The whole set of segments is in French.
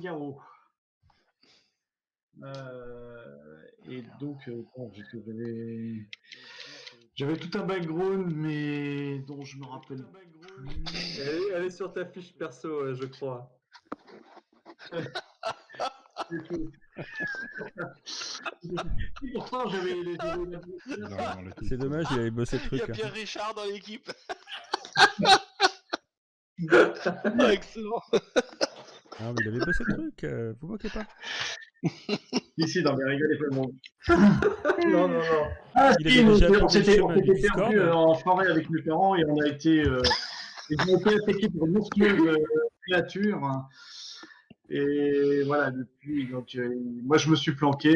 Figaro. Et donc, j'avais tout un background, mais dont je me rappelle plus. Elle est sur ta fiche perso, je crois. Pourtant, j'avais C'est dommage, il avait bossé le Il y truc. a Pierre Richard dans l'équipe. Excellent. Ah, mais il avait bossé le truc, vous moquez pas. Ici, non, mais rigolez pas de moi. Non. Ah, Il si, avait déjà on tenté le s'était chemin du Discord. perdu en forêt avec mes parents et on a été attaqués par une monstrueuse créature. Hein. Et voilà, depuis, donc, moi je me suis planqué.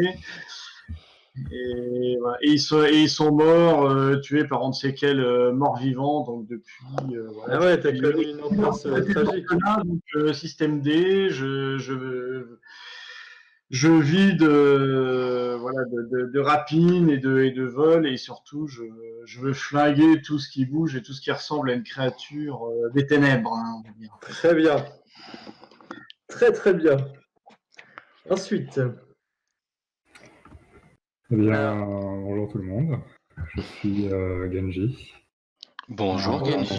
Et, voilà. Et ils sont morts, tués par on ne sait quel mort-vivant. Donc depuis. Voilà, Ah ouais, t'as connu une enfance tragique. Donc, système D, je vis de rapines et de vols, et surtout je veux flinguer tout ce qui bouge et tout ce qui ressemble à une créature des ténèbres. Hein, on va dire. Très bien. Très bien. Ensuite. Eh bien, bonjour tout le monde. Je suis Genji. Bonjour Genji.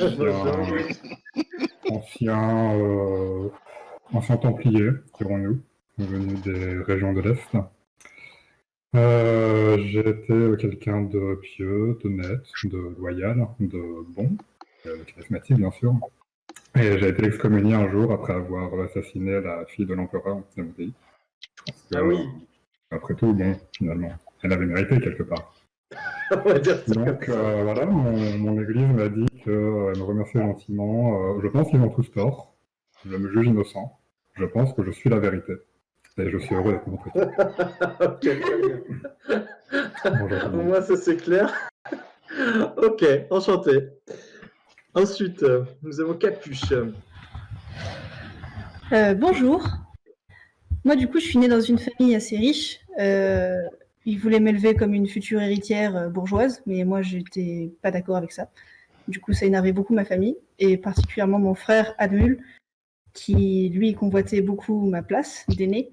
Ancien templier, dirons-nous, venu des régions de l'Est. J'ai été quelqu'un de pieux, d'honnête, de loyal, de bon, charismatique bien sûr. Et j'ai été excommunié un jour après avoir assassiné la fille de l'empereur de mon pays. Ah oui. Après tout, bon, finalement, elle avait mérité quelque part. On va dire ça. Donc voilà, mon église m'a dit qu'elle me remerciait gentiment. Je pense qu'ils ont tous tort. Je me juge innocent. Je pense que je suis la vérité. Et je suis heureux d'être montré. Ok, très bien. Bonjour. Au moins, ça c'est clair. Ok, enchanté. Ensuite, nous avons Capuche. Bonjour. Moi, du coup, je suis née dans une famille assez riche. Ils voulaient m'élever comme une future héritière bourgeoise, mais moi, j'étais pas d'accord avec ça. Du coup, ça énervait beaucoup ma famille, et particulièrement mon frère Admul, qui, lui, convoitait beaucoup ma place d'aîné,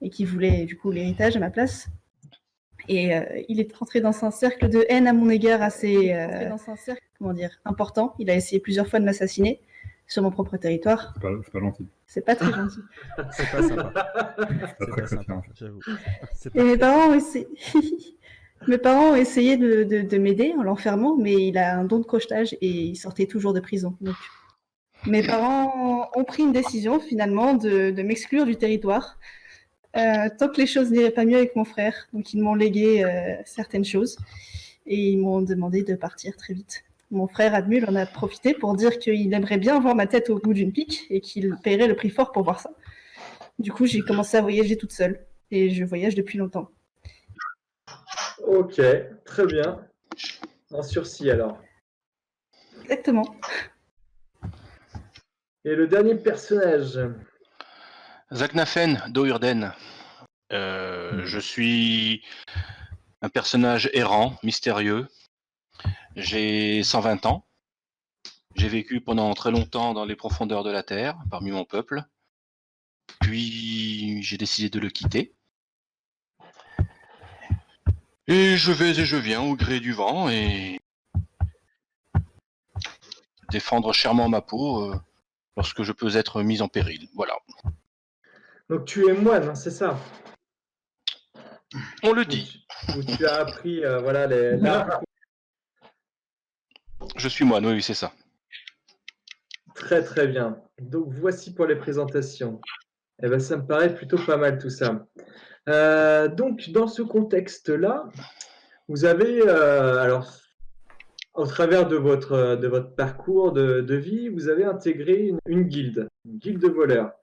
et qui voulait, du coup, l'héritage à ma place. Et il est rentré dans un cercle de haine à mon égard assez important. Il a essayé plusieurs fois de m'assassiner sur mon propre territoire. C'est pas gentil. C'est pas très gentil. C'est pas sympa. C'est pas sympa, j'avoue. Et mes parents ont essayé de m'aider en l'enfermant, mais il a un don de crochetage et il sortait toujours de prison. Donc, mes parents ont pris une décision finalement de m'exclure du territoire. Tant que les choses n'iraient pas mieux avec mon frère. Donc ils m'ont légué certaines choses et ils m'ont demandé de partir très vite. Mon frère Admul en a profité pour dire qu'il aimerait bien voir ma tête au bout d'une pique et qu'il paierait le prix fort pour voir ça. Du coup, j'ai commencé à voyager toute seule et je voyage depuis longtemps. Ok, très bien. En sursis alors. Exactement. Et le dernier personnage. Zaknafen d'Ourden. Je suis un personnage errant, mystérieux. J'ai 120 ans. J'ai vécu pendant très longtemps dans les profondeurs de la Terre, parmi mon peuple. Puis j'ai décidé de le quitter. Et je vais et je viens au gré du vent et défendre chèrement ma peau lorsque je peux être mis en péril. Voilà. Donc tu es moine, hein, c'est ça? On le dit. Où tu as appris l'art. Je suis moine, oui, c'est ça. Très très bien. Donc voici pour les présentations. Eh ben, ça me paraît plutôt pas mal tout ça. Donc dans ce contexte-là, vous avez, alors, au travers de votre parcours de vie, vous avez intégré une guilde de voleurs.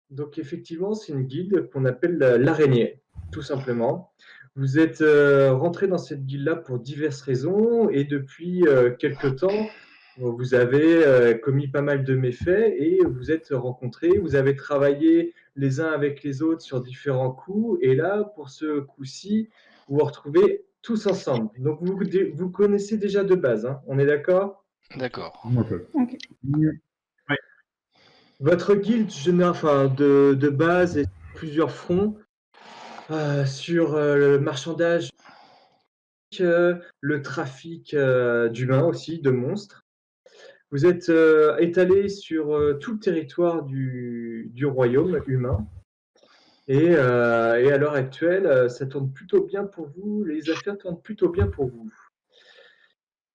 Donc effectivement, c'est une guilde qu'on appelle l'araignée, tout simplement. Vous êtes rentré dans cette guilde-là pour diverses raisons et depuis quelque temps, vous avez commis pas mal de méfaits et vous êtes rencontrés, vous avez travaillé les uns avec les autres sur différents coups et là, pour ce coup-ci, vous vous retrouvez tous ensemble. Donc vous connaissez déjà de base, hein, on est d'accord? D'accord. Ok. Okay. Ouais. Votre guilde de base est sur plusieurs fronts, sur le marchandage, le trafic d'humains aussi, de monstres. Vous êtes étalé sur tout le territoire du royaume humain. Et à l'heure actuelle, ça tourne plutôt bien pour vous. Les affaires tournent plutôt bien pour vous.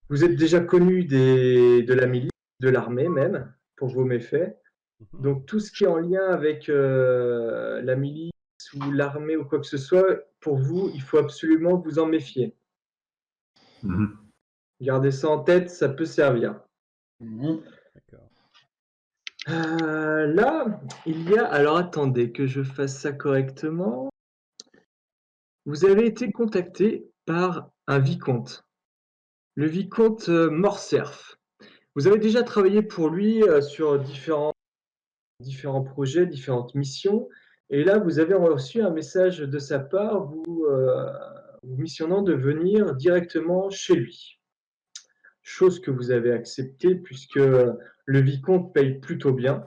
Vous êtes déjà connu de la milice, de l'armée même, pour vos méfaits. Donc tout ce qui est en lien avec la milice ou l'armée ou quoi que ce soit, pour vous, il faut absolument vous en méfier. Mhm. Gardez ça en tête, ça peut servir. D'accord. Là, il y a... Alors attendez que je fasse ça correctement. Vous avez été contacté par un vicomte, le vicomte Morcerf. Vous avez déjà travaillé pour lui sur différents projets, différentes missions. Et là, vous avez reçu un message de sa part vous missionnant de venir directement chez lui. Chose que vous avez acceptée puisque le vicomte paye plutôt bien,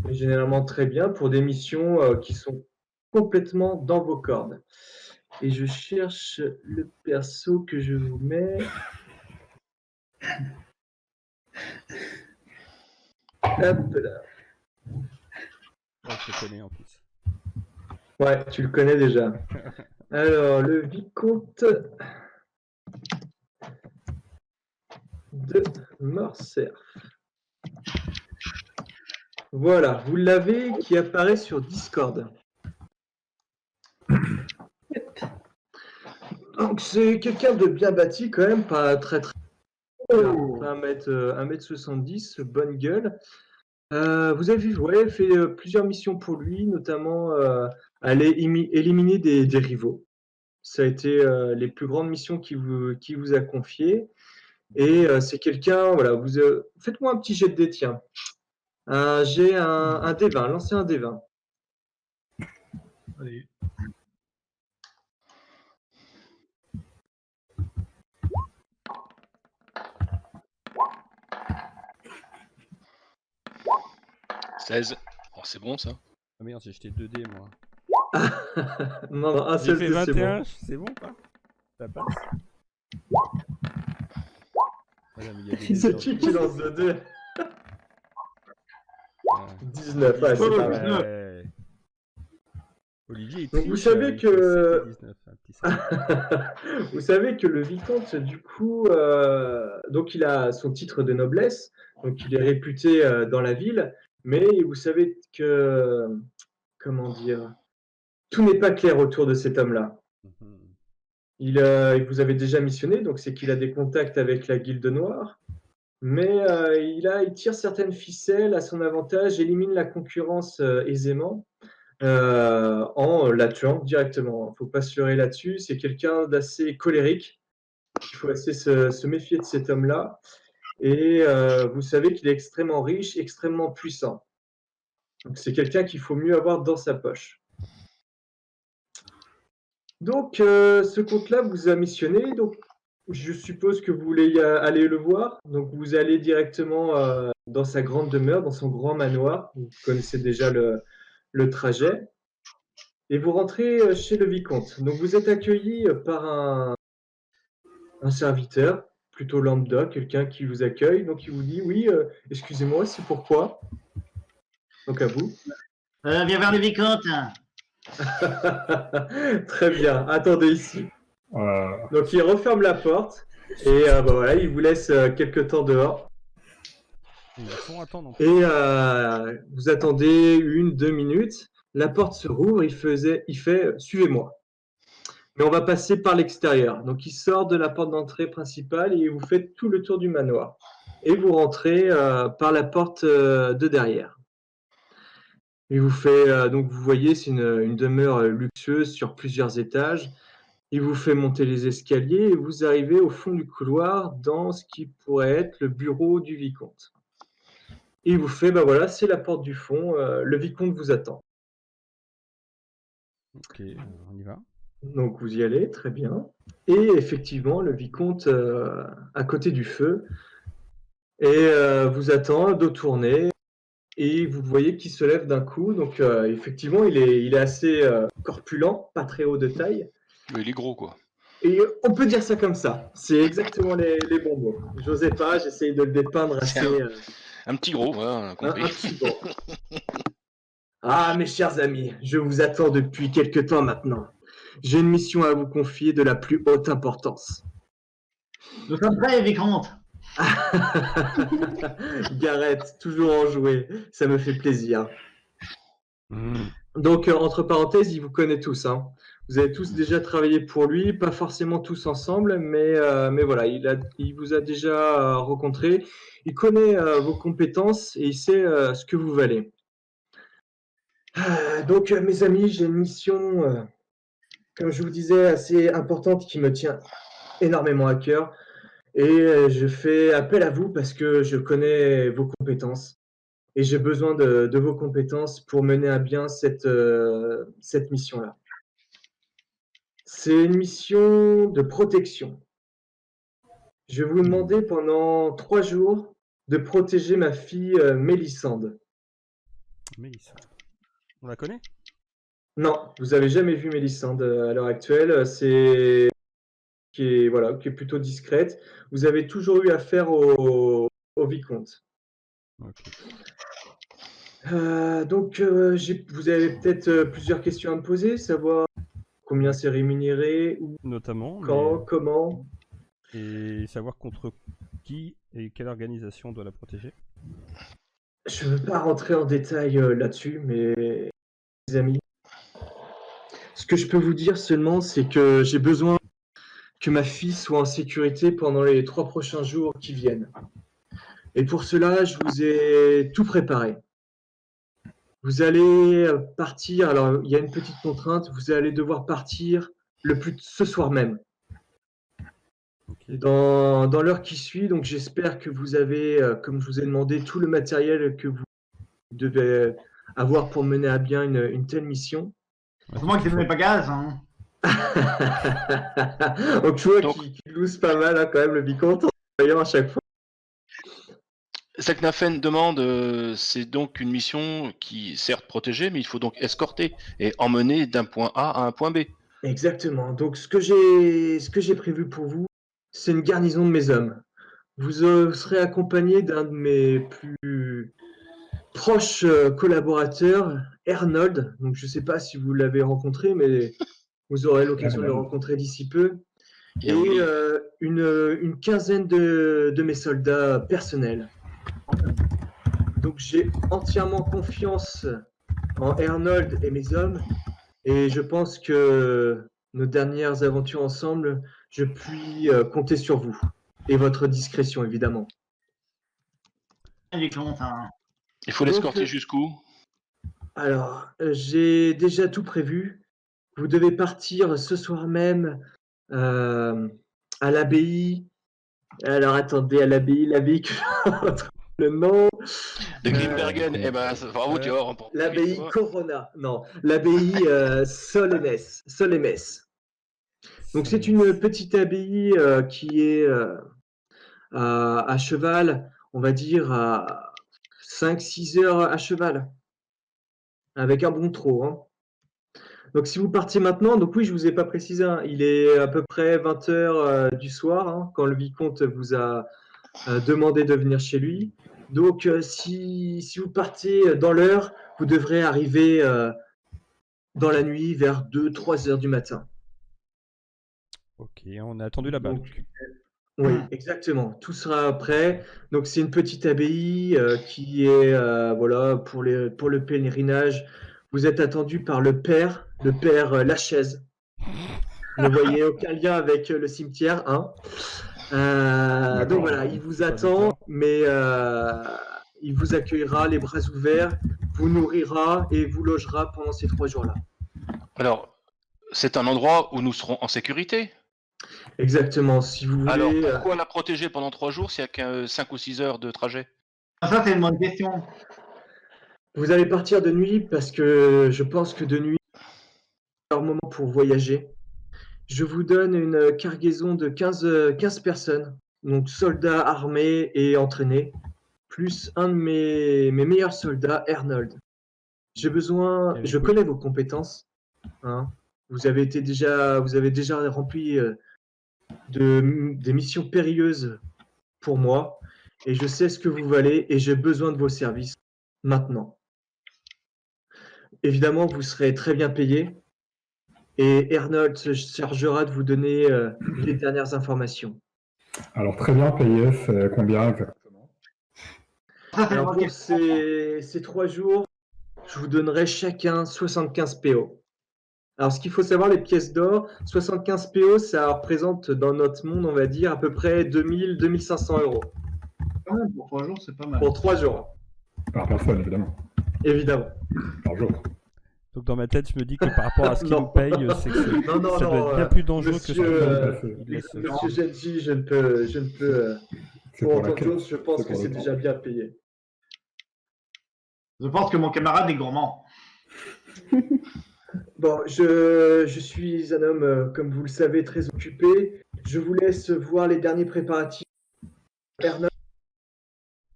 et généralement très bien, pour des missions qui sont complètement dans vos cordes. Et je cherche le perso que je vous mets. Hop là. Oh, je le connais en plus. Ouais, tu le connais déjà. Alors, le vicomte de Morcerf. Voilà, vous l'avez qui apparaît sur Discord. Donc, c'est quelqu'un de bien bâti quand même, pas très très... Oh. 1m70, bonne gueule. Vous avez vu, ouais, fait plusieurs missions pour lui, notamment aller éliminer des rivaux. Ça a été les plus grandes missions qu'il vous a confiées. Et c'est quelqu'un, voilà, faites-moi un petit jet de dés, tiens. J'ai un D20, lancez un D20. Allez. « 16. Oh, c'est bon, ça. Ah merde, j'ai jeté 2 dés moi. Non, un J'ai seul fait dé, c'est 21, bon. c'est bon pas? Ça passe? Ah non, mais il y a des C'est dés qui sur- lance 2 dés? Ah. 19, ouais, c'est Oh, pas mal. ouais. Olivier, il Donc, triche, vous savez il que- fait 7 et 19, un petit 7. Vous savez que le vicomte, du coup, donc il a son titre de noblesse, donc il est réputé dans la ville, mais vous savez que, comment dire, tout n'est pas clair autour de cet homme-là. Mhm. Il vous avait déjà missionné, donc c'est qu'il a des contacts avec la Guilde Noire, mais il tire certaines ficelles à son avantage, élimine la concurrence aisément. En la tuant directement. Il ne faut pas se leurrer là-dessus. C'est quelqu'un d'assez colérique. Il faut assez se méfier de cet homme-là. Et vous savez qu'il est extrêmement riche, extrêmement puissant. Donc c'est quelqu'un qu'il faut mieux avoir dans sa poche. Donc ce comte-là vous a missionné. Donc je suppose que vous voulez aller le voir. Donc vous allez directement dans sa grande demeure, dans son grand manoir. Vous connaissez déjà le trajet. Et vous rentrez chez le vicomte. Donc vous êtes accueilli par un serviteur, plutôt lambda, quelqu'un qui vous accueille. Donc il vous dit oui, excusez-moi, c'est pourquoi. Donc à vous. Viens voir le vicomte. Très bien, attendez ici. Euh, Donc il referme la porte et voilà, il vous laisse quelques temps dehors. Ils font attendre. Et vous attendez 1-2 minutes. La porte se rouvre, il fait suivez-moi. Mais on va passer par l'extérieur. Donc il sort de la porte d'entrée principale et vous faites tout le tour du manoir. Et vous rentrez par la porte de derrière. Il vous fait donc vous voyez c'est une demeure luxueuse sur plusieurs étages. Il vous fait monter les escaliers et vous arrivez au fond du couloir dans ce qui pourrait être le bureau du vicomte. Et il vous fait bah voilà, c'est la porte du fond, le vicomte vous attend. Ok, on y va. Donc vous y allez, très bien. Et effectivement, le vicomte à côté du feu et vous attend, dos tourné. et vous voyez qu'il se lève d'un coup. Donc effectivement, il est assez corpulent, pas très haut de taille. Mais il est gros, quoi. Et on peut dire ça comme ça. C'est exactement les bons mots. J'osais pas, j'essaye de le dépeindre C'est assez. Un petit gros, voilà, on a Un compris. petit gros. Ah, mes chers amis, je vous attends depuis quelque temps maintenant. J'ai une mission à vous confier de la plus haute importance. Nous sommes prêts, Vicomte. Gareth, toujours enjoué, ça me fait plaisir. Mmh. Donc, entre parenthèses, il vous connaît tous, hein. Vous avez tous déjà travaillé pour lui, pas forcément tous ensemble, mais voilà, il vous a déjà rencontré. Il connaît vos compétences et il sait ce que vous valez. Donc, mes amis, j'ai une mission, comme je vous disais, assez importante qui me tient énormément à cœur. Et je fais appel à vous parce que je connais vos compétences. Et j'ai besoin de vos compétences pour mener à bien cette mission-là. C'est une mission de protection. Je vais vous demander pendant 3 jours de protéger ma fille Mélissande. Mélissa. On la connaît? Non, vous avez jamais vu Mélissande à l'heure actuelle. C'est qui est plutôt discrète. Vous avez toujours eu affaire au vicomte. Ok. Donc, vous avez peut-être plusieurs questions à me poser, savoir combien c'est rémunéré, où, Notamment, quand, comment. et savoir contre qui et quelle organisation doit la protéger. Je ne veux pas rentrer en détail là-dessus, mais les amis, ce que je peux vous dire seulement, c'est que j'ai besoin que ma fille soit en sécurité pendant les 3 prochains jours qui viennent. Et pour cela, je vous ai tout préparé. Vous allez partir, alors il y a une petite contrainte, vous allez devoir partir ce soir même. Ok. Dans l'heure qui suit, donc j'espère que vous avez, comme je vous ai demandé, tout le matériel que vous devez avoir pour mener à bien une telle mission. C'est moi qui fais mes bagages. Hein. Donc je vois Donc- qu'il loose pas mal hein, quand même le vicomte en voyant à chaque fois. Zaknafen demande, c'est donc une mission qui, certes protégée, mais il faut donc escorter et emmener d'un point A à un point B. Exactement. Donc ce que j'ai prévu pour vous, c'est une garnison de mes hommes. Vous serez accompagné d'un de mes plus proches collaborateurs, Arnold. Donc je ne sais pas si vous l'avez rencontré, mais vous aurez l'occasion de le rencontrer d'ici peu. Il Et a oublié. une quinzaine de mes soldats personnels. Donc j'ai entièrement confiance en Arnold et mes hommes. Et je pense que nos dernières aventures ensemble, je puis compter sur vous. Et votre discrétion, évidemment. Vicomte. Hein. Il faut Donc, l'escorter jusqu'où? Alors, j'ai déjà tout prévu. Vous devez partir ce soir même à l'abbaye. Alors, attendez, à l'abbaye que le nom. De Grimbergen, eh ben, bravo, tu vas voir. L'abbaye Corona. Non, l'abbaye Solemès. Donc, c'est une petite abbaye qui est à cheval, on va dire à 5-6 heures à cheval, avec un bon trot. Hein. Donc si vous partiez maintenant, donc oui, je ne vous ai pas précisé, hein, il est à peu près 20 heures du soir, hein, quand le vicomte vous a demandé de venir chez lui. Donc si vous partez dans l'heure, vous devrez arriver dans la nuit vers 2-3 heures du matin. Ok, on a attendu là-bas. Donc, oui, exactement. Tout sera prêt. Donc, c'est une petite abbaye qui est voilà pour le pèlerinage. Vous êtes attendu par le père Lachaise. Vous ne voyez aucun lien avec le cimetière, hein. Donc voilà, il vous attend, mais il vous accueillera les bras ouverts, vous nourrira et vous logera pendant ces 3 jours-là. Alors, c'est un endroit où nous serons en sécurité. Exactement. Si vous voulez. Alors, pourquoi la protéger pendant 3 jours s'il n'y a que 5 ou 6 heures de trajet? Ça, c'est une bonne question. Vous allez partir de nuit parce que je pense que de nuit, c'est un moment pour voyager. Je vous donne une cargaison de 15 personnes, donc soldats armés et entraînés. plus un de mes meilleurs soldats, Arnold. Je connais vos compétences. Hein. Vous avez déjà rempli des missions périlleuses pour moi, et je sais ce que vous valez, et j'ai besoin de vos services maintenant. Évidemment, vous serez très bien payé, et Arnold se chargera de vous donner les dernières informations. Alors, très bien payé, c'est combien exactement? Ça, c'est une Alors bonne pour question. ces 3 jours, je vous donnerai chacun 75 PO. Alors ce qu'il faut savoir, les pièces d'or, 75 PO, ça représente dans notre monde, on va dire, à peu près 2000-2500 € Quand même, pour 3 jours, c'est pas mal. pour 3 jours, Par personne, évidemment. évidemment. Par jour. Donc dans ma tête, je me dis que par rapport à ce qu'il Non. nous paye, c'est que Non, ça doit être bien plus dangereux que ce qu'il monsieur, laisse. Monsieur Genji, je ne peux C'est pour pour la autant de quête. choses, je pense C'est que pour c'est le temps. déjà bien payé. Je pense que mon camarade est gourmand. Bon, je suis un homme, comme vous le savez, très occupé. Je vous laisse voir les derniers préparatifs. Arnold,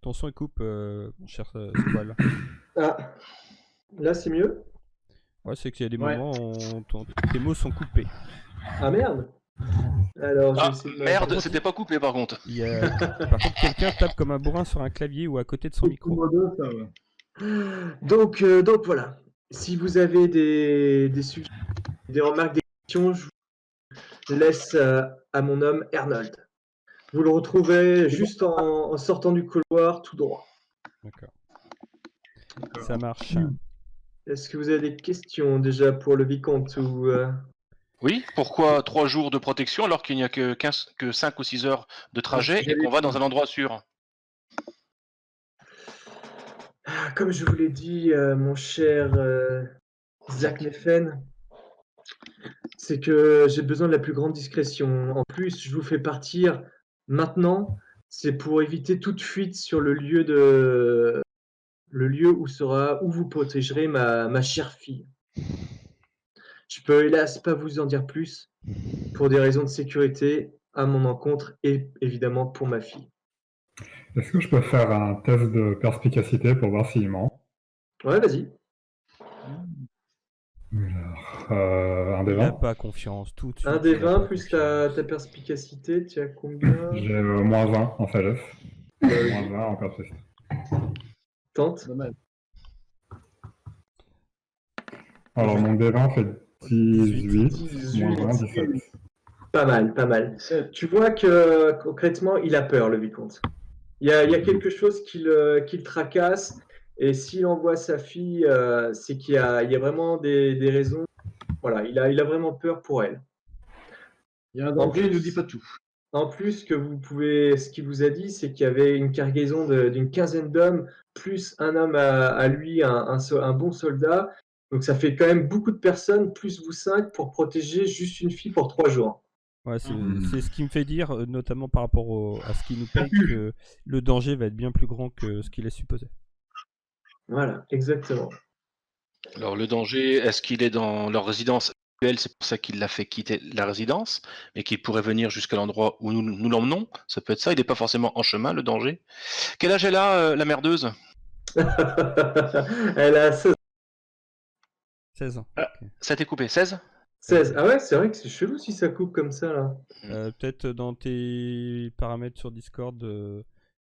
Ton son il coupe, mon cher Squall. ah, là c'est mieux? Ouais, c'est qu'il y a des Ouais. moments où tes mots sont coupés. Ah merde! Alors, je vais Ah, essayer de me- merde, c'était pas coupé par contre. Par contre, quelqu'un tape comme un bourrin sur un clavier ou à côté de son micro. Modo, ça va. Donc voilà. Si vous avez des sujets, des remarques, des questions, je vous laisse à mon homme Arnold. Vous le retrouvez juste en sortant du couloir, tout droit. D'accord. Ça marche. Est-ce que vous avez des questions déjà pour le vicomte ou Oui, pourquoi 3 jours de protection alors qu'il n'y a que 5 ou 6 heures de trajet et qu'on va dans un endroit sûr? Comme je vous l'ai dit, mon cher Zach Neffen, c'est que j'ai besoin de la plus grande discrétion. En plus, je vous fais partir maintenant. C'est pour éviter toute fuite sur le lieu où vous protégerez ma chère fille. Je peux hélas pas vous en dire plus pour des raisons de sécurité à mon encontre et évidemment pour ma fille. Est-ce que je peux faire un test de perspicacité pour voir s'il ment? Ouais, vas-y. Alors, un des Il a 20. pas confiance tout de suite. Un des il a 20 pas plus confiance. ta perspicacité, tu as combien? J'ai moins 20 en sagesse. Moins 20 en perspicacité. Tente. Dommage. Alors, mon D20 fait 18, 18. moins 20, 17. Pas mal, pas mal. 17. Tu vois que concrètement, il a peur, le vicomte. Il y a quelque chose qui le tracasse, et s'il envoie sa fille, c'est qu'il y a vraiment des raisons. Voilà, il a vraiment peur pour elle. Il y a un danger, il ne dit pas tout. En plus, ce qu'il vous a dit, c'est qu'il y avait une cargaison d'une quinzaine d'hommes, plus un homme à lui, un bon soldat. Donc ça fait quand même beaucoup de personnes, plus vous 5, pour protéger juste une fille pour 3 jours. Ouais, c'est ce qui me fait dire, notamment par rapport à ce qu'il nous paye, que le danger va être bien plus grand que ce qu'il est supposé. Voilà, exactement. Alors le danger, est-ce qu'il est dans leur résidence actuelle, c'est pour ça qu'il l'a fait quitter la résidence, mais qu'il pourrait venir jusqu'à l'endroit où nous l'emmenons? Ça peut être ça, il n'est pas forcément en chemin, le danger. Quel âge elle a, la merdeuse? Elle a 16 ans. Ah. Ok. Ça a été coupé, 16? 16. Ah ouais, c'est vrai que c'est chelou si ça coupe comme ça, là. Peut-être dans tes paramètres sur Discord,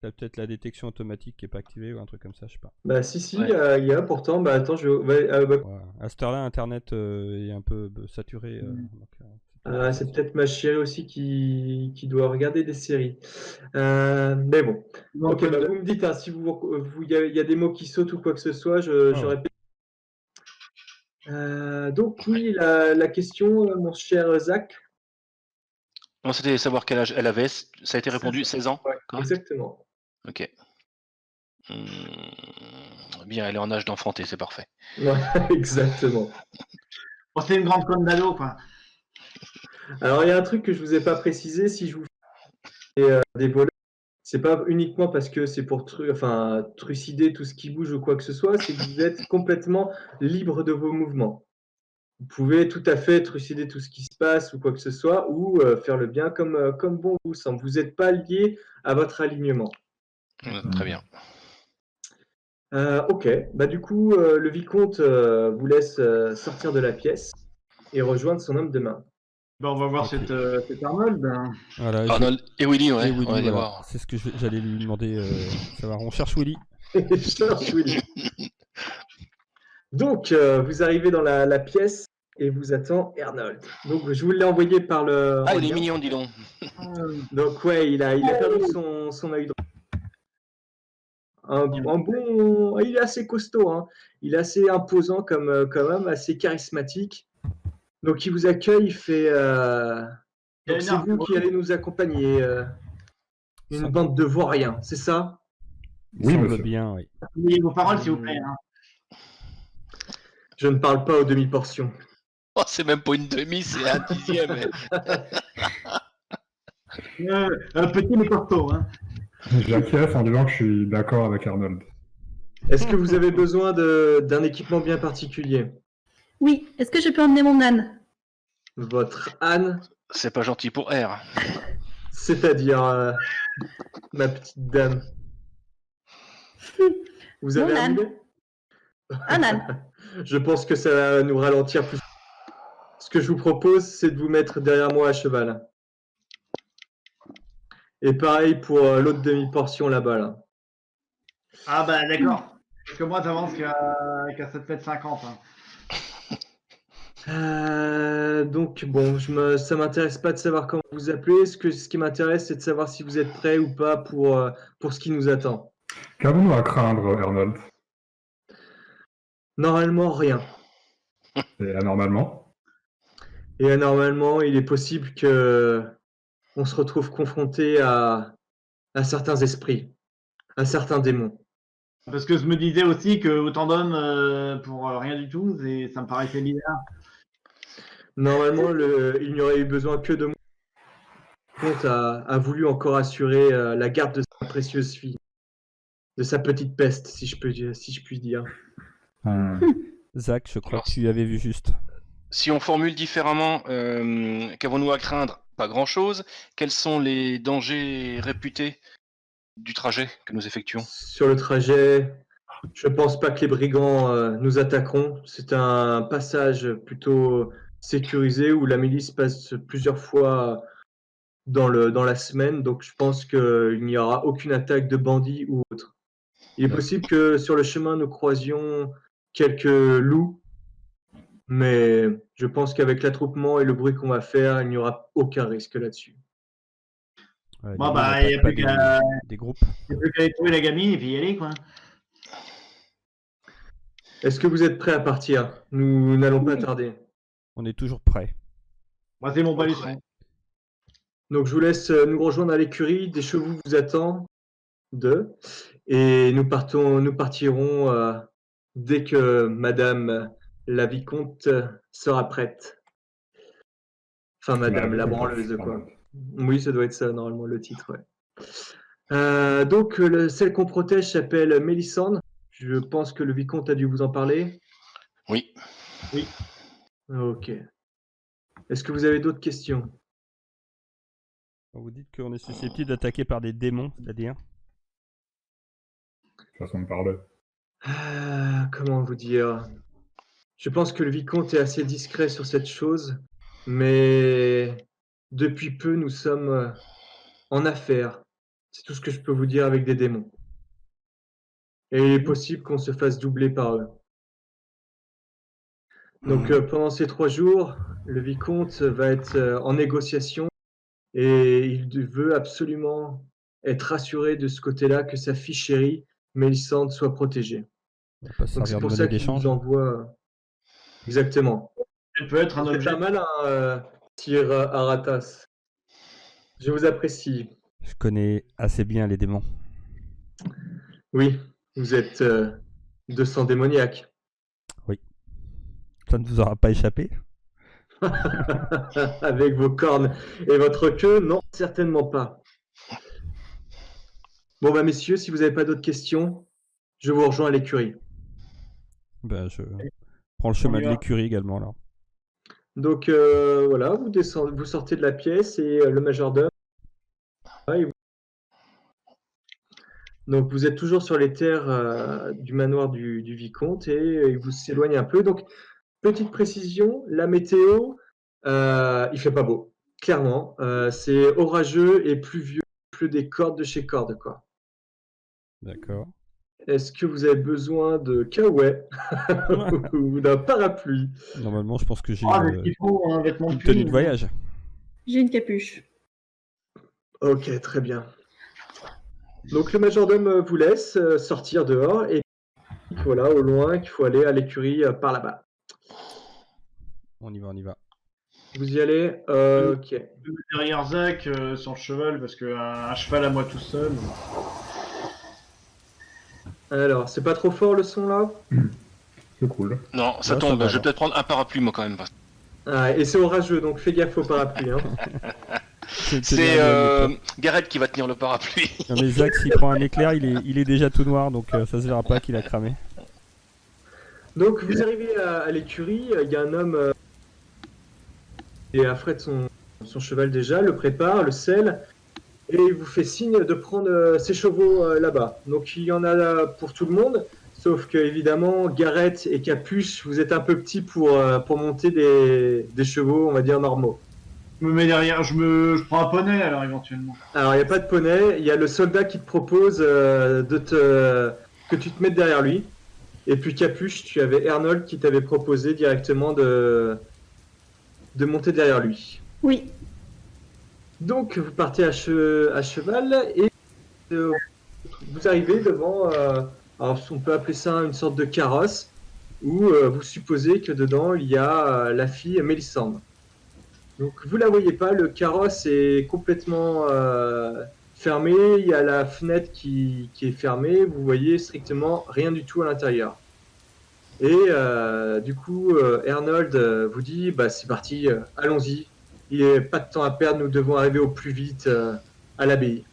t'as peut-être la détection automatique qui est pas activée ou un truc comme ça, je sais pas. Bah si, Ouais. il y a pourtant. Bah attends, je vais... Ouais. À cette heure-là, Internet est un peu saturé. c'est peut-être ma chérie aussi qui doit regarder des séries. Mais bon. Ok, bah, vous me dites, hein, si il y a des mots qui sautent ou quoi que ce soit, je ouais. répète. Donc oui, la question, mon cher Zach. Non, c'était savoir quel âge elle avait. Ça a été répondu, 16 ans. Ouais, Correct. exactement. Ok. Bien, elle est en âge d'enfanter, c'est parfait. Ouais, exactement. Bon, c'est une grande conne d'ado, quoi. Alors il y a un truc que je vous ai pas précisé, si je vous fais des voleurs, c'est pas uniquement parce que c'est pour trucider tout ce qui bouge ou quoi que ce soit, c'est que vous êtes complètement libre de vos mouvements. Vous pouvez tout à fait trucider tout ce qui se passe ou quoi que ce soit, ou faire le bien comme bon vous semble. Vous n'êtes pas lié à votre alignement. Très bien. Ok, bah du coup, le vicomte vous laisse sortir de la pièce et rejoindre son homme de main. Ben, on va voir Ok. cet Arnold. Voilà, Arnold et Willy, ouais, et on va Willy, aller voilà. voir. C'est ce que j'allais lui demander. Savoir. On cherche Willy. Je cherche Willy. Donc, vous arrivez dans la pièce et vous attend Arnold. Donc, je vous l'ai envoyé par le. Ah, en il est lien. mignon, dis donc. Donc, ouais, il a perdu son œil droit. Un bon. Il est assez costaud, hein. Il est assez imposant quand même, assez charismatique. Donc, il vous accueille, il fait. Donc, c'est vous qui allez nous accompagner. Une Semble- bande de vauriens, c'est ça? Il Oui, semble monsieur. bien, oui. Oubliez vos paroles, s'il vous plaît. Hein. Je ne parle pas aux demi-portions. Oh, c'est même pas une demi, c'est un dixième. Un petit mais costaud. Hein. J'acquiesce en disant que je suis d'accord avec Arnold. Est-ce que vous avez besoin d'un équipement bien particulier? Oui, est-ce que je peux emmener mon âne? Votre âne, C'est pas gentil pour R. c'est-à-dire ma petite dame. Vous Mon avez un âne. mulet? Un âne. Je pense que ça va nous ralentir plus. Ce que je vous propose, c'est de vous mettre derrière moi à cheval. Et pareil pour l'autre demi-portion là-bas. Là. Ah bah d'accord. Parce que moi, t'avances qu'à 7,50 m. Hein. Donc bon, ça m'intéresse pas de savoir comment vous appelez. Ce qui m'intéresse, c'est de savoir si vous êtes prêts ou pas pour ce qui nous attend. Qu'avons-nous à craindre, Arnold? Normalement, rien. Et anormalement? Et anormalement, il est possible que on se retrouve confronté à certains esprits, à certains démons. Parce que je me disais aussi que autant d'hommes pour rien du tout, ça me paraissait bizarre. Normalement, il n'y aurait eu besoin que de moi. Le comte a voulu encore assurer la garde de sa précieuse fille, de sa petite peste, si je puis dire. Zach, je crois Alors, que tu avais vu juste. Si on formule différemment, qu'avons-nous à craindre? Pas grand-chose. Quels sont les dangers réputés du trajet que nous effectuons? Sur le trajet, je ne pense pas que les brigands nous attaqueront. C'est un passage plutôt sécurisé où la milice passe plusieurs fois dans la semaine, donc je pense qu'il n'y aura aucune attaque de bandits ou autre. Il est possible que sur le chemin nous croisions quelques loups, mais je pense qu'avec l'attroupement et le bruit qu'on va faire, il n'y aura aucun risque là-dessus. Ouais, Bon, les bah, loups il n'y a n'attaquent plus pas qu'à des groupes. aller trouver la gamine et puis y aller, quoi. Est-ce que vous êtes prêts à partir? Nous n'allons pas tarder. On est toujours prêts. Moi, c'est mon baluchon. Ouais. Donc je vous laisse nous rejoindre à l'écurie, des chevaux vous attendent, et nous partirons dès que Madame la Vicomte sera prête. Enfin, Madame la branleuse, quoi. Oui, ça doit être ça, normalement, le titre, ouais. Donc, celle qu'on protège s'appelle Mélissandre. Je pense que le Vicomte a dû vous en parler. Oui. Ok. Est-ce que vous avez d'autres questions? Vous dites qu'on est susceptible d'attaquer par des démons, c'est-à-dire? Façon de parler. Comment vous dire? Je pense que le Vicomte est assez discret sur cette chose, mais depuis peu, nous sommes en affaires. C'est tout ce que je peux vous dire avec des démons. Et il est possible qu'on se fasse doubler par eux. Donc pendant ces 3 jours, le Vicomte va être en négociation et il veut absolument être assuré de ce côté-là que sa fille chérie, Mélissandre, soit protégée. On va pas se Donc c'est servir de pour monnaie ça qu'il d'échange. nous envoie. Exactement. Elle peut être un C'est objet. pas mal, hein, Sir Aratas. Je vous apprécie. Je connais assez bien les démons. Oui, vous êtes de sang démoniaque. Ça ne vous aura pas échappé? Avec vos cornes et votre queue, non, certainement pas. Bon, bah messieurs, si vous n'avez pas d'autres questions, je vous rejoins à l'écurie. Ben, je prends le chemin y de va. l'écurie également, là. Donc voilà, vous sortez de la pièce et le majordome. Donc vous êtes toujours sur les terres du manoir du vicomte et il vous s'éloigne un peu. Donc petite précision, la météo, il fait pas beau, clairement. C'est orageux et pluvieux, plus des cordes de chez cordes, quoi. D'accord. Est-ce que vous avez besoin de caouet ou d'un parapluie? Normalement, je pense que j'ai Ah, mais il faut un vêtement de une tenue pluie. de voyage. J'ai une capuche. Ok, très bien. Donc le majordome vous laisse sortir dehors et voilà, au loin qu'il faut aller à l'écurie par là-bas. On y va, on y va. Vous y allez? Ok. Je me mets derrière Zach sur le cheval parce qu'un cheval à moi tout seul. Alors, c'est pas trop fort le son là? C'est cool. Non, ça Ouais, tombe. ça va, Je vais alors. peut-être prendre un parapluie, moi, quand même. Ah, et c'est orageux, donc fais gaffe au parapluie. Hein. C'est Gareth qui va tenir le parapluie. Non mais Zach, s'il prend un éclair, il est déjà tout noir, donc ça se verra pas qu'il a cramé. Donc vous arrivez à l'écurie, il y a un homme et affrète son cheval déjà, le prépare, le selle, et il vous fait signe de prendre ses chevaux là-bas. Donc il y en a pour tout le monde, sauf que évidemment Gareth et Capuche, vous êtes un peu petits pour monter des chevaux, on va dire normaux. Je me mets derrière, je prends un poney alors éventuellement. Alors il n'y a pas de poney, il y a le soldat qui te propose que tu te mettes derrière lui. Et puis Capuche, tu avais Arnold qui t'avait proposé directement de monter derrière lui. Oui. Donc vous partez à cheval et vous arrivez devant, alors on peut appeler ça une sorte de carrosse, où vous supposez que dedans il y a la fille Mélissandre. Donc vous la voyez pas, le carrosse est complètement fermé, il y a la fenêtre qui est fermée, vous voyez strictement rien du tout à l'intérieur. Et du coup, Arnold vous dit, bah c'est parti, allons-y, il n'y a pas de temps à perdre, nous devons arriver au plus vite à l'abbaye.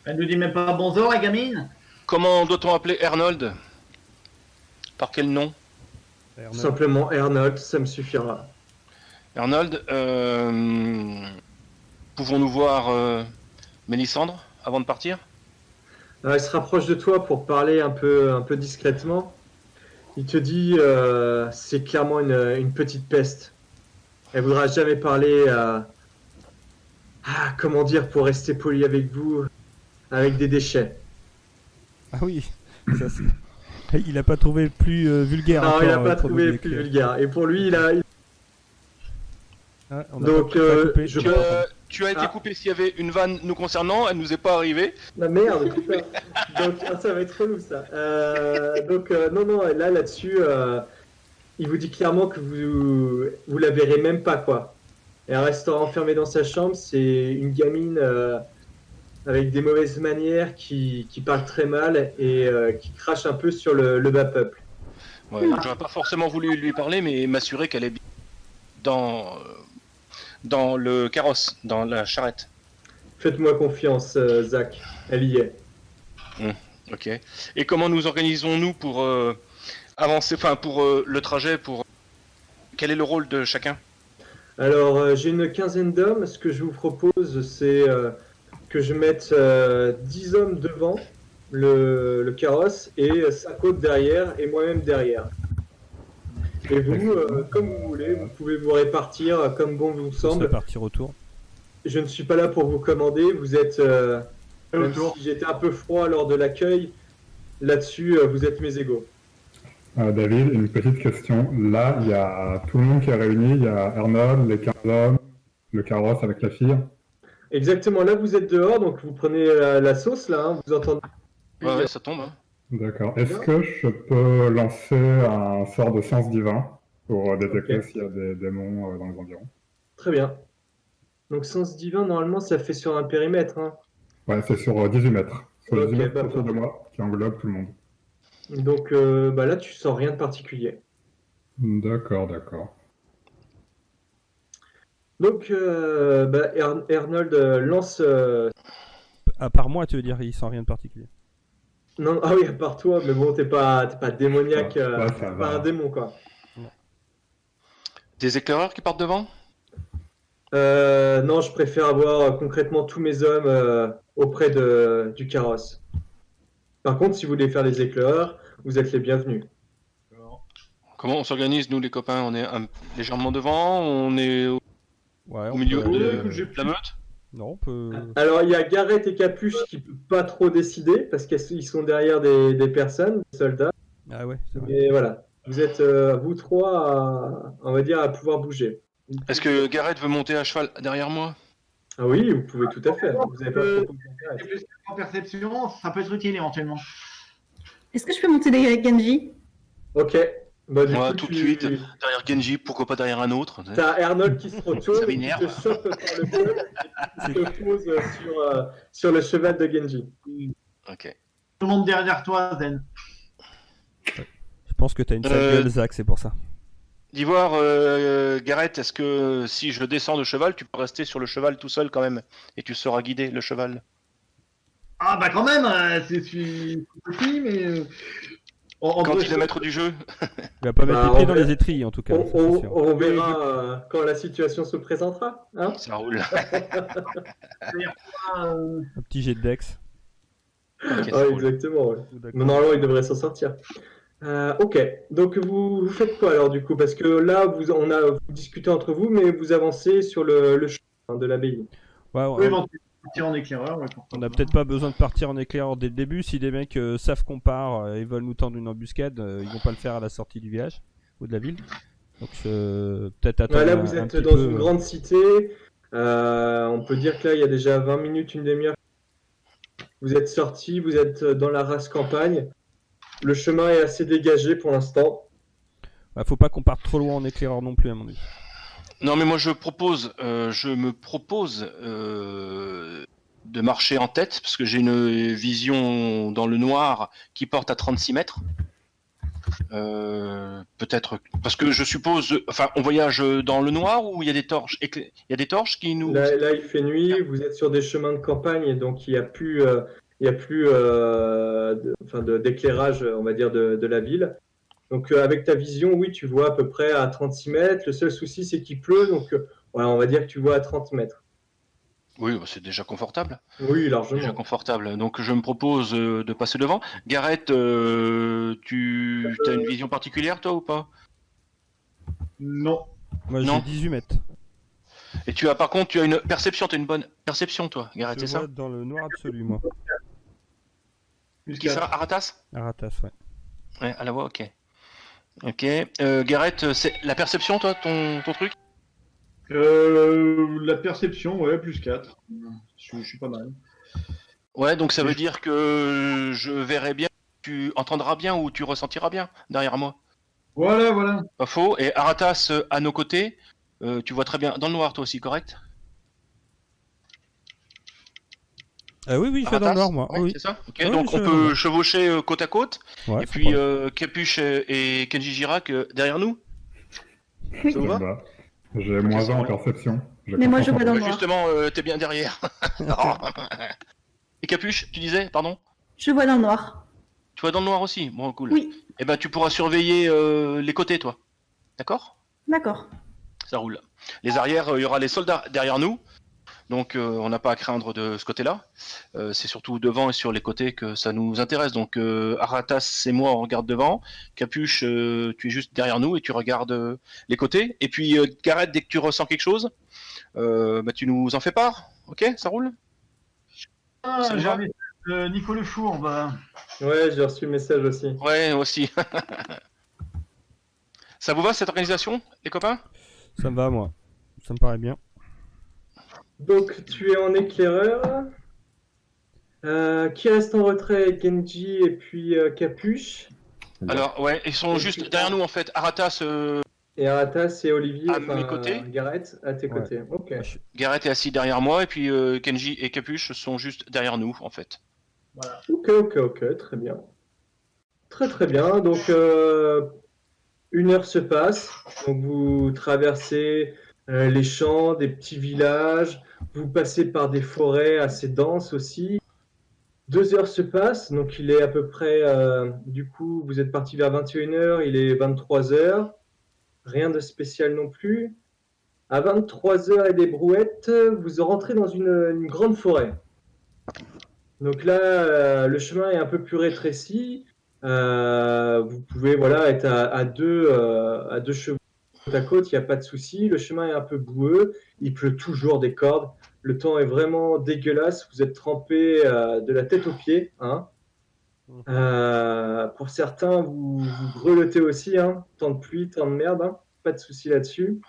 Elle nous dit même pas bonjour la gamine. Comment doit-on appeler Arnold? Par quel nom? Tout simplement Arnold, ça me suffira. Arnold, pouvons-nous voir Mélissandre avant de partir? Il se rapproche de toi pour parler un peu discrètement. Il te dit, c'est clairement une petite peste. Elle voudra jamais parler comment dire, pour rester poli avec vous, avec des déchets. Ah oui, ça c'est... Il a pas trouvé plus vulgaire. Non, encore, il n'a pas pour trouvé nous plus décrire. vulgaire. Et pour lui, Ah, on a Donc, pas- ça a coupé. je- Tu as été Ah. coupé s'il y avait une vanne nous concernant, elle nous est pas arrivée. La merde, putain. Donc, ça va être relou, ça. Non, là-dessus, il vous dit clairement que vous la verrez même pas, quoi. Et elle restera enfermée dans sa chambre. C'est une gamine avec des mauvaises manières qui parle très mal et qui crache un peu sur le bas peuple. Ouais, j'aurais pas forcément voulu lui parler, mais m'assurer qu'elle est dans le carrosse, dans la charrette. Faites-moi confiance, Zach. Elle y est. Ok. Et comment nous organisons-nous pour avancer, enfin pour le trajet, quel est le rôle de chacun? Alors, j'ai une quinzaine d'hommes. Ce que je vous propose, c'est que je mette 10 hommes devant le carrosse et 5 autres derrière et moi-même derrière. Et vous, comme vous voulez, vous pouvez vous répartir comme bon vous On se semble. partir autour. Je ne suis pas là pour vous commander. Vous êtes, même Autour. si j'étais un peu froid lors de l'accueil, là-dessus, vous êtes mes égaux. David, une petite question. Là, il y a tout le monde qui est réuni. Il y a Arnold, les 15 hommes, le carrosse avec la fille. Exactement, là vous êtes dehors, donc vous prenez la sauce là, hein, vous entendez. Ouais, ça tombe. Hein. D'accord. Est-ce que je peux lancer un sort de sens divin pour détecter Ok. s'il y a des démons dans les environs? Très bien. Donc sens divin, normalement ça fait sur un périmètre. Hein. Ouais, c'est sur 18 mètres. Sur Ok, 18 mètres bah, autour de moi, qui englobe tout le monde. Donc là tu sens rien de particulier. D'accord, d'accord. Donc Arnold lance... À part moi, tu veux dire, il sent rien de particulier. Non, ah oui, à part toi, mais bon, t'es pas démoniaque, Ouais, ça t'es va. pas un démon quoi. Des éclaireurs qui partent devant? Non, je préfère avoir concrètement tous mes hommes auprès du carrosse. Par contre, si vous voulez faire les éclaireurs, vous êtes les bienvenus. Comment on s'organise, nous les copains? On est légèrement devant, on est au Ouais, au on milieu peut de aller, écoute, j'ai la meute? Non, on peut. Alors, il y a Gareth et Capuche qui ne peuvent pas trop décider parce qu'ils sont derrière des personnes, des soldats. Ah ouais, c'est vrai. Et voilà, vous êtes vous trois, on va dire, à pouvoir bouger. Est-ce que Gareth veut monter à cheval derrière moi? Ah oui, vous pouvez tout à fait. Vous n'avez pas proposé C'est Gareth. plus en perception, ça peut être utile éventuellement. Est-ce que je peux monter derrière Genji? Ok. Bah, du Moi, coup, tout de suite, derrière Genji, pourquoi pas derrière un autre? T'as Arnold qui se Ça retourne, qui m'énerve. te chope par le col et qui te pose sur le cheval de Genji. Ok. Tout le monde derrière toi, Zen. Je pense que t'as une sale gueule, Zach, c'est pour ça. D'Ivoire, Gareth, est-ce que si je descends de cheval, tu peux rester sur le cheval tout seul quand même? Et tu sauras guider le cheval? Ah bah quand même, c'est petit, mais... Quand il est maître du jeu? Il va pas mettre Bah, les pieds on dans verra. les étriers, en tout cas. ça, c'est sûr. On verra quand la situation se présentera. Hein. Ça roule. Un petit jet de Dex. Ok, ça Ouais, roule. exactement. Ouais. D'accord. Mais normalement, il devrait s'en sortir. Ok, donc vous faites quoi alors du coup? Parce que là, vous discutez entre vous, mais vous avancez sur le chemin de l'abbaye. Ouais, Oui, éventuellement, partir en éclaireur, ouais, pourquoi on n'a pas. peut-être pas besoin de partir en éclaireur dès le début. Si des mecs savent qu'on part et veulent nous tendre une embuscade, ils vont pas le faire à la sortie du village ou de la ville. Donc peut-être attendre Là, un vous êtes petit dans peu. une grande cité. On peut dire que là, il y a déjà 20 minutes, une demi-heure. Vous êtes sorti, vous êtes dans la race campagne. Le chemin est assez dégagé pour l'instant. Bah, faut pas qu'on parte trop loin en éclaireur non plus, à mon avis. Non, mais moi je me propose de marcher en tête parce que j'ai une vision dans le noir qui porte à 36 mètres. Peut-être parce que je suppose, enfin, on voyage dans le noir ou il y a des torches, il y a des torches qui nous. Là, il fait nuit, vous êtes sur des chemins de campagne, et donc il n'y a plus, d'éclairage, on va dire, de la ville. Donc avec ta vision, oui, tu vois à peu près à 36 mètres. Le seul souci, c'est qu'il pleut, donc voilà, on va dire que tu vois à 30 mètres. Oui, bah, c'est déjà confortable. Oui, Déjà largement. confortable. Donc je me propose de passer devant. Gareth, tu as une vision particulière toi ou pas? Non. Moi, Non. j'ai 18 mètres. Et tu as par contre, tu as une perception, tu as une bonne perception toi, Gareth, Je c'est vois ça? dans le noir absolu, moi. Plus Qui ça? quatre. Aratas? Aratas, ouais. Ouais, à la voix, ok. Ok. Gareth, c'est la perception toi, ton truc? La perception, ouais, plus 4. Je suis pas mal. Ouais, donc ça veut dire que je verrai bien, tu entendras bien ou tu ressentiras bien derrière moi. Voilà, voilà. Pas faux. Et Aratas à nos côtés, tu vois très bien dans le noir toi aussi, correct? Oui, je suis dans le noir, moi. Ouais, Oui. c'est ça. Ok, Oui, donc je suis on dans le peut noir. chevaucher côte à côte. Ouais, Et sans puis problème. Capuche et Kenji Girac derrière nous. Oui. Ça vous Ça va? me va. J'ai moins c'est 1 en bon. perception. Mais moi, je vois dans le Bah, noir. justement, t'es bien derrière. Et Capuche, tu disais, pardon? Je vois dans le noir. Tu vois dans le noir aussi? Bon, cool. Oui, Et ben tu pourras surveiller les côtés, toi. D'accord? d'accord. Ça roule. Les arrières, il y aura les soldats derrière nous. Donc on n'a pas à craindre de ce côté-là. C'est surtout devant et sur les côtés que ça nous intéresse. Donc Aratas et moi on regarde devant. Capuche, tu es juste derrière nous et tu regardes les côtés. Et puis Gareth, dès que tu ressens quelque chose, tu nous en fais part. Ok, ça roule? Ah, Ça te j'ai va? un message de Nico Le Four. Bah... Ouais, j'ai reçu le message aussi. Ouais, aussi. Ça vous va cette organisation, les copains? Ça me va, moi. Ça me paraît bien. Donc tu es en éclaireur. Qui reste en retrait? Genji et puis Capuche. Alors ouais, ils sont juste derrière nous en fait. Aratas, Et Aratas et Olivier, À mes côtés. Gareth, à tes Ouais. côtés. Ok. Moi, Gareth est assis derrière moi et puis Kenji et Capuche sont juste derrière nous en fait. Voilà. Ok, très bien. Très bien. Donc, 1 heure se passe. Donc, vous traversez les champs, des petits villages. Vous passez par des forêts assez denses aussi. 2 heures se passent. Donc, il est à peu près, du coup, vous êtes parti vers 21h. Il est 23h. Rien de spécial non plus. À 23h et des brouettes, vous rentrez dans une grande forêt. Donc là, le chemin est un peu plus rétréci. Vous pouvez voilà, être à deux chevaux côte à côte, il n'y a pas de souci. Le chemin est un peu boueux. Il pleut toujours des cordes. Le temps est vraiment dégueulasse. Vous êtes trempé de la tête aux pieds. Hein. Pour certains, vous grelottez aussi. Hein. Temps de pluie, temps de merde. Hein. Pas de souci là-dessus.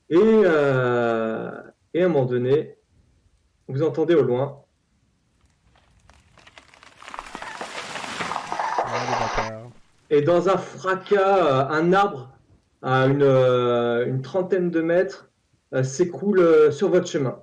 Et à un moment donné, vous entendez au loin. Ah, les bâtards. Et dans un fracas, un arbre à une trentaine de mètres s'écroule sur votre chemin.